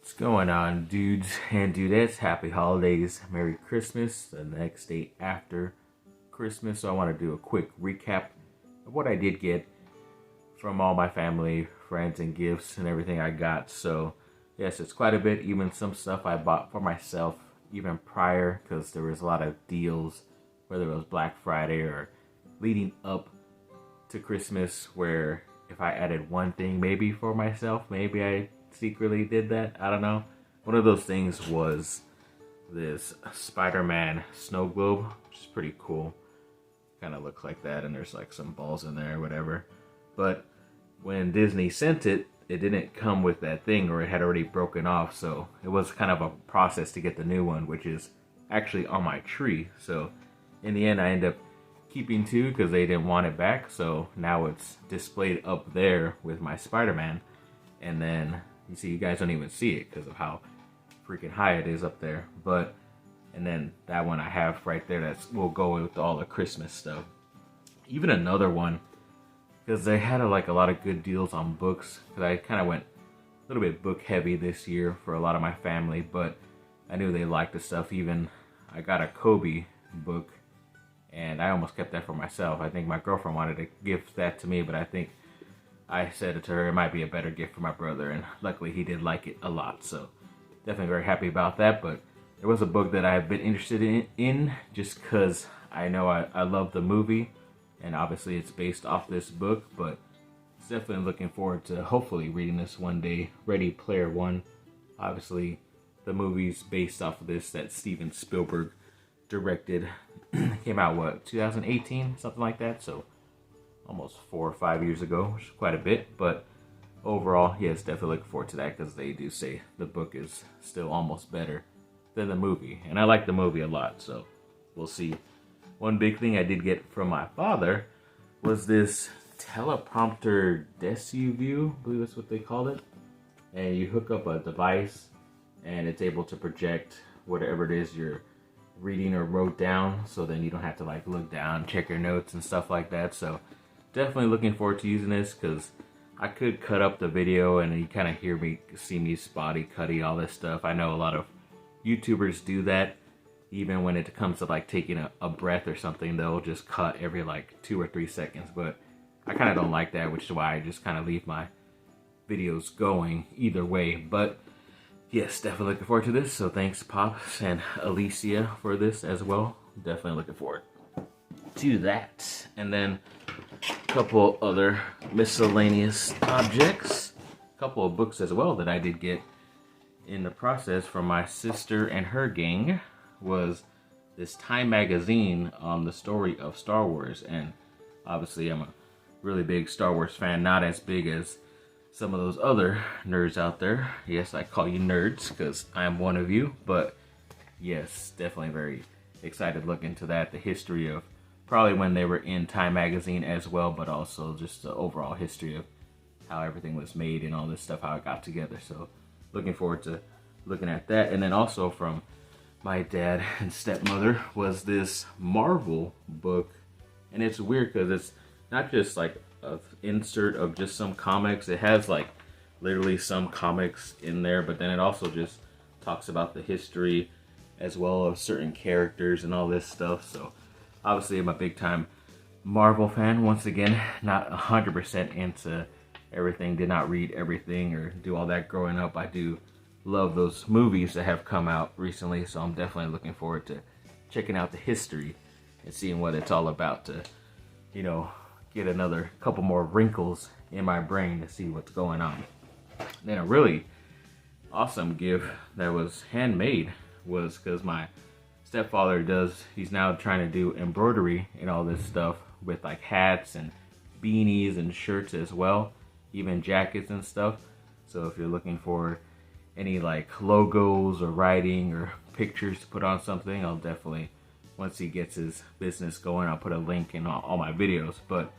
What's going on, dudes and dudettes? Happy holidays, Merry Christmas, the next day after Christmas. So I want to do a quick recap of what I did get from all my family, friends, and gifts and everything I got. So yes, it's quite a bit, even some stuff I bought for myself even prior, because there was a lot of deals, whether it was Black Friday or leading up to Christmas, where if I added one thing maybe for myself, maybe I secretly did that. I don't know. One of those things was this Spider-Man snow globe, which is pretty cool. Kind of looks like that, and there's like some balls in there or whatever. But when Disney sent it, it didn't come with that thing, or it had already broken off. So it was kind of a process to get the new one, which is actually on my tree. So in the end, I ended up keeping two because they didn't want it back. So now it's displayed up there with my Spider-Man. And then you see, you guys don't even see it because of how freaking high it is up there. But, and then that one I have right there that will go with all the Christmas stuff. Even another one, because they had a lot of good deals on books. Because I kind of went a little bit book heavy this year for a lot of my family. But I knew they liked the stuff. Even I got a Kobe book, and I almost kept that for myself. I think my girlfriend wanted to gift that to me, but I think I said to her it might be a better gift for my brother, and luckily he did like it a lot, so definitely very happy about that. But there was a book that I've been interested in just because I know I love the movie, and obviously it's based off this book, but definitely looking forward to hopefully reading this one day. Ready Player One. Obviously the movie's based off of this that Steven Spielberg directed. Came out, 2018? Something like that, so almost 4 or 5 years ago, which is quite a bit. But overall, yes, definitely looking forward to that, because they do say the book is still almost better than the movie. And I like the movie a lot, so we'll see. One big thing I did get from my father was this teleprompter DecuView, I believe that's what they called it. And you hook up a device, and it's able to project whatever it is you're reading or wrote down, so then you don't have to look down, check your notes and stuff like that. So definitely looking forward to using this, because I could cut up the video and you kind of see me spotty, cutty, all this stuff. I know a lot of YouTubers do that. Even when it comes to taking a breath or something, they'll just cut every 2 or 3 seconds. But I kind of don't like that, which is why I just kind of leave my videos going either way. But yes, definitely looking forward to this. So thanks, Pops and Alicia, for this as well. Definitely looking forward to that. And then a couple other miscellaneous objects. A couple of books as well that I did get in the process from my sister and her gang. Was this Time magazine on the story of Star Wars. And obviously I'm a really big Star Wars fan. Not as big as some of those other nerds out there. Yes, I call you nerds because I am one of you. But yes, definitely very excited to look into that. The history of probably when they were in Time magazine as well, but also just the overall history of how everything was made and all this stuff, how it got together. So looking forward to looking at that. And then also from my dad and stepmother was this Marvel book. And it's weird because it's not just an insert of just some comics. It has literally some comics in there, but then it also just talks about the history as well of certain characters and all this stuff. So obviously I'm a big time Marvel fan. Once again, not 100% into everything, did not read everything or do all that growing up. I do love those movies that have come out recently, so I'm definitely looking forward to checking out the history and seeing what it's all about, to get another couple more wrinkles in my brain to see what's going on. Then a really awesome gift that was handmade was because my stepfather he's now trying to do embroidery and all this stuff with hats and beanies and shirts as well, even jackets and stuff. So if you're looking for any logos or writing or pictures to put on something, I'll definitely, once he gets his business going, I'll put a link in all my videos. But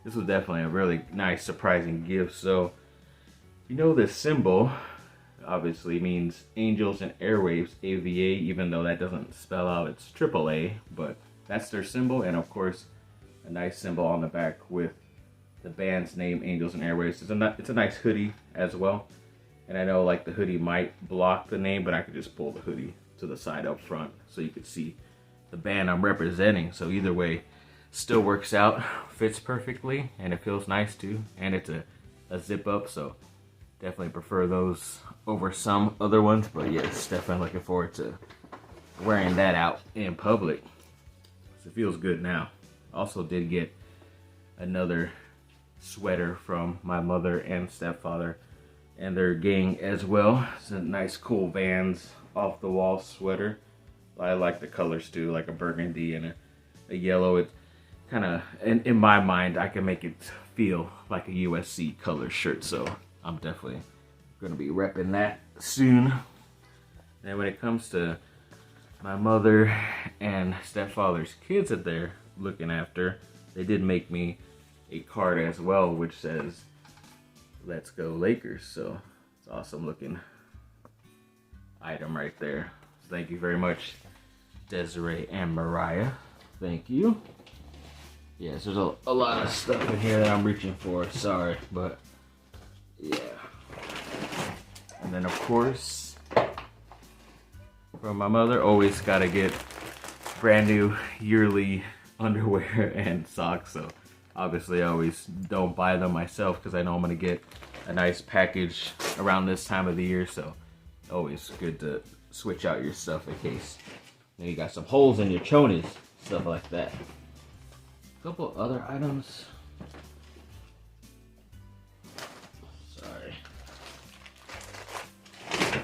this was definitely a really nice, surprising gift. So this symbol obviously means Angels and Airwaves, AVA, even though that doesn't spell out it's AAA, but that's their symbol. And of course a nice symbol on the back with the band's name, Angels and Airwaves. It's a nice hoodie as well. And I know like the hoodie might block the name, but I could just pull the hoodie to the side up front so you could see the band I'm representing. So either way, still works out, fits perfectly, and it feels nice too. And it's a zip up, so definitely prefer those over some other ones. But yes, definitely looking forward to wearing that out in public. So it feels good now. Also did get another sweater from my mother and stepfather and their gang as well. It's a nice cool Vans off the wall sweater. I like the colors too, like a burgundy and a yellow. It kind of, in my mind, I can make it feel like a USC color shirt. So I'm definitely gonna be repping that soon. And when it comes to my mother and stepfather's kids that they're looking after, they did make me a card as well, which says "Let's go Lakers." So it's an awesome looking item right there. So thank you very much, Desiree and Mariah. Thank you. Yes, there's a lot of stuff in here that I'm reaching for. Sorry, but yeah. And then of course, from my mother, always gotta get brand new yearly underwear and socks. So obviously I always don't buy them myself because I know I'm gonna get a nice package around this time of the year. So always good to switch out your stuff in case you got some holes in your chonies, stuff like that. A couple other items. Sorry.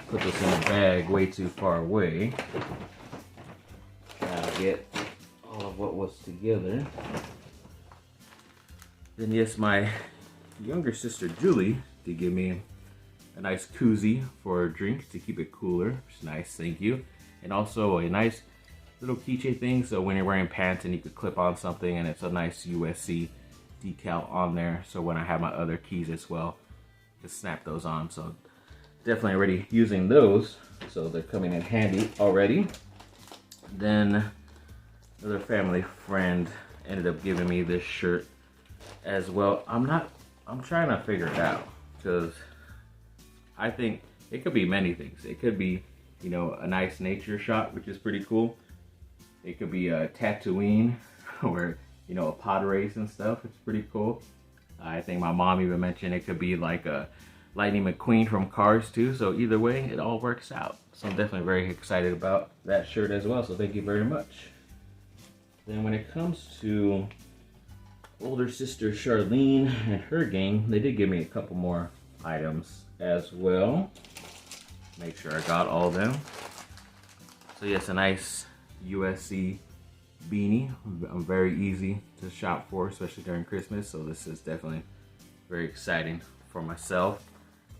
Put this in a bag way too far away. Gotta get all of what was together. Then yes, my younger sister Julie did give me a nice koozie for a drink to keep it cooler, which is nice, thank you. And also a nice little keychain thing, so when you're wearing pants and you could clip on something, and it's a nice USC decal on there, so when I have my other keys as well, just snap those on. So definitely already using those, so they're coming in handy already. Then another family friend ended up giving me this shirt as well. I'm trying to figure it out, because I think it could be many things. It could be, you know, a nice nature shot, which is pretty cool. It could be a Tatooine, or, you know, a pod race and stuff. It's pretty cool. I think my mom even mentioned it could be like a Lightning McQueen from Cars too. So either way, it all works out. So I'm definitely very excited about that shirt as well. So thank you very much. Then when it comes to older sister Charlene and her gang, they did give me a couple more items as well. Make sure I got all of them. So yes, a nice USC beanie. I'm very easy to shop for, especially during Christmas. So this is definitely very exciting for myself.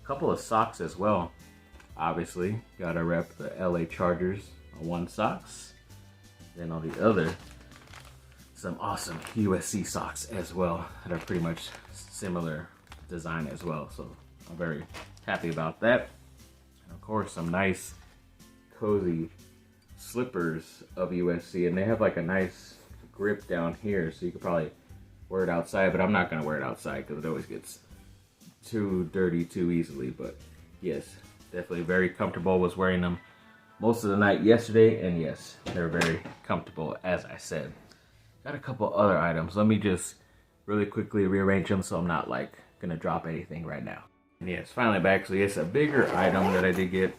A couple of socks as well. Obviously, gotta rep the LA Chargers on one socks. Then on the other, some awesome USC socks as well that are pretty much similar design as well. So I'm very happy about that. And of course, some nice cozy slippers of USC, and they have like a nice grip down here, so you could probably wear it outside, but I'm not gonna wear it outside because it always gets too dirty too easily. But yes, definitely very comfortable. Was wearing them most of the night yesterday, and yes, they're very comfortable, as I said. Got a couple other items. Let me just really quickly rearrange them so I'm not like gonna drop anything right now. And yes, finally back. So yes, a bigger item that I did get,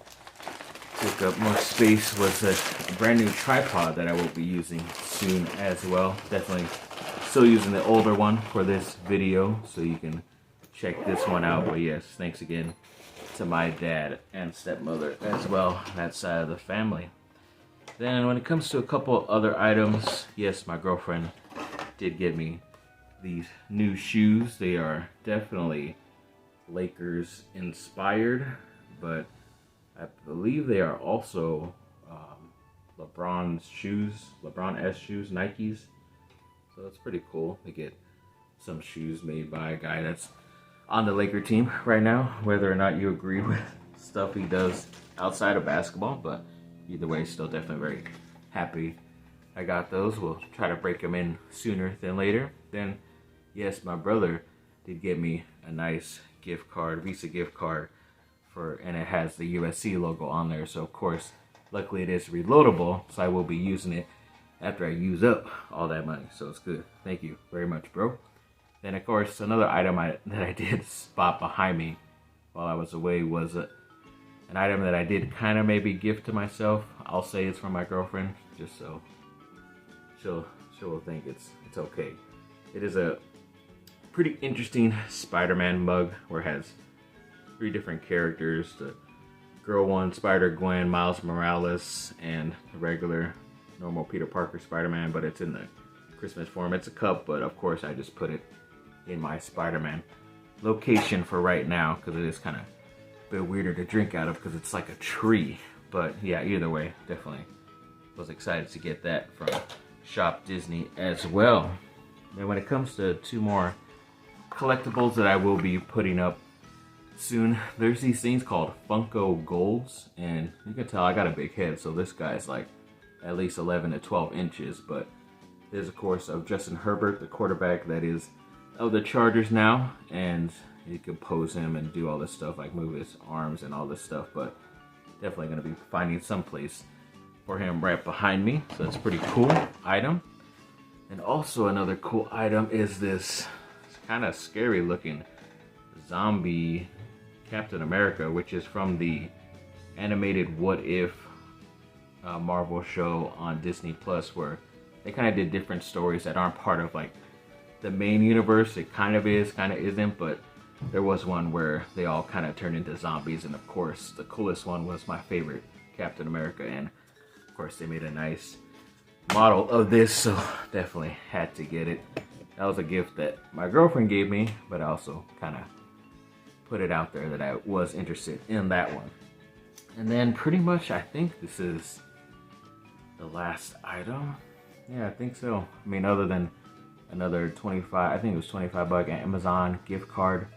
took up more space, was a brand new tripod that I will be using soon as well. Definitely still using the older one for this video, so you can check this one out. But yes, thanks again to my dad and stepmother as well, that side of the family. Then when it comes to a couple other items, yes, my girlfriend did get me these new shoes. They are definitely Lakers inspired, but I believe they are also LeBron's shoes, LeBron-esque shoes, Nikes. So that's pretty cool to get some shoes made by a guy that's on the Laker team right now, whether or not you agree with stuff he does outside of basketball. But either way, still definitely very happy I got those. We'll try to break them in sooner than later. Then, yes, my brother did get me a nice gift card, Visa gift card and it has the USC logo on there. So of course, luckily it is reloadable, so I will be using it after I use up all that money. So it's good. Thank you very much, bro. Then of course, another item that I did spot behind me while I was away was an item that I did kind of maybe gift to myself. I'll say it's from my girlfriend, just so she'll think it's okay. It is a pretty interesting Spider-Man mug where it has 3 different characters: the girl one, Spider-Gwen, Miles Morales, and the regular normal Peter Parker Spider-Man, but it's in the Christmas form. It's a cup, but of course I just put it in my Spider-Man location for right now because it is kind of a bit weirder to drink out of because it's like a tree. But yeah, either way, definitely was excited to get that from Shop Disney as well. And when it comes to 2 more collectibles that I will be putting up soon, there's these things called Funko Golds, and you can tell I got a big head, so this guy's like at least 11 to 12 inches. But there's of course of Justin Herbert, the quarterback that is of the Chargers now, and you can pose him and do all this stuff like move his arms and all this stuff, but definitely going to be finding some place for him right behind me. So that's a pretty cool item. And also another cool item is this kind of scary looking zombie Captain America, which is from the animated What If Marvel show on Disney Plus, where they kind of did different stories that aren't part of like the main universe. It kind of is, kind of isn't, but there was one where they all kind of turned into zombies, and of course the coolest one was my favorite, Captain America, and of course they made a nice model of this, so definitely had to get it. That was a gift that my girlfriend gave me, but I also kind of put it out there that I was interested in that one. And then pretty much I think this is the last item. Yeah, I think so. I mean, other than another 25, I think it was 25 buck Amazon gift card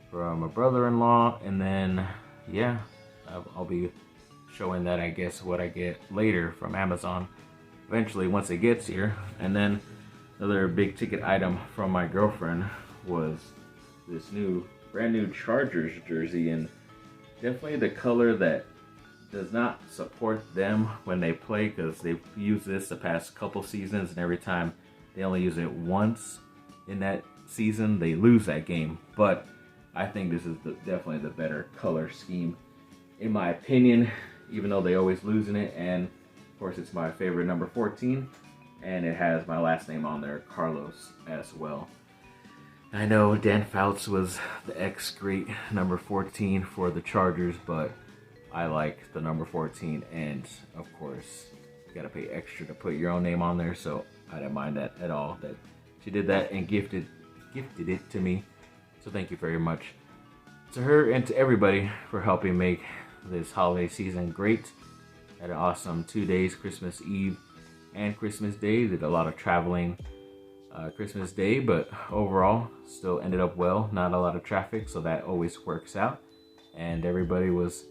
from my brother-in-law, and then yeah, I'll be showing that, I guess, what I get later from Amazon eventually once it gets here. And then another big ticket item from my girlfriend was this brand new Chargers jersey, and definitely the color that does not support them when they play, because they've used this the past couple seasons, and every time they only use it once in that season, they lose that game. But I think this is definitely the better color scheme, in my opinion, even though they always lose in it. And of course, it's my favorite number 14, and it has my last name on there, Carlos, as well. I know Dan Fouts was the ex-great number 14 for the Chargers, but I like the number 14, and of course, you gotta pay extra to put your own name on there, so I didn't mind that at all, that she did that and gifted it to me. So thank you very much to her and to everybody for helping make this holiday season great. Had an awesome 2 days, Christmas Eve and Christmas Day. Did a lot of traveling Christmas Day, but overall still ended up well. Not a lot of traffic, so that always works out. And everybody was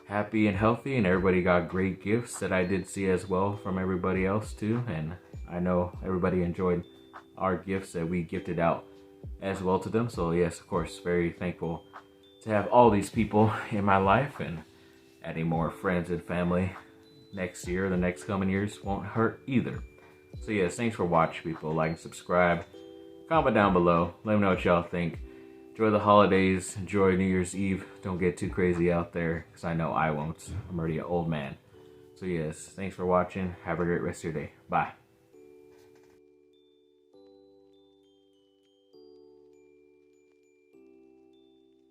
happy and healthy, and everybody got great gifts that I did see as well from everybody else too. And I know everybody enjoyed our gifts that we gifted out as well to them. So yes, of course, very thankful to have all these people in my life, and adding more friends and family next year, the next coming years, won't hurt either. So yes, thanks for watching, people. Like and subscribe. Comment down below. Let me know what y'all think. Enjoy the holidays. Enjoy New Year's Eve. Don't get too crazy out there, because I know I won't. I'm already an old man. So yes, thanks for watching. Have a great rest of your day. Bye.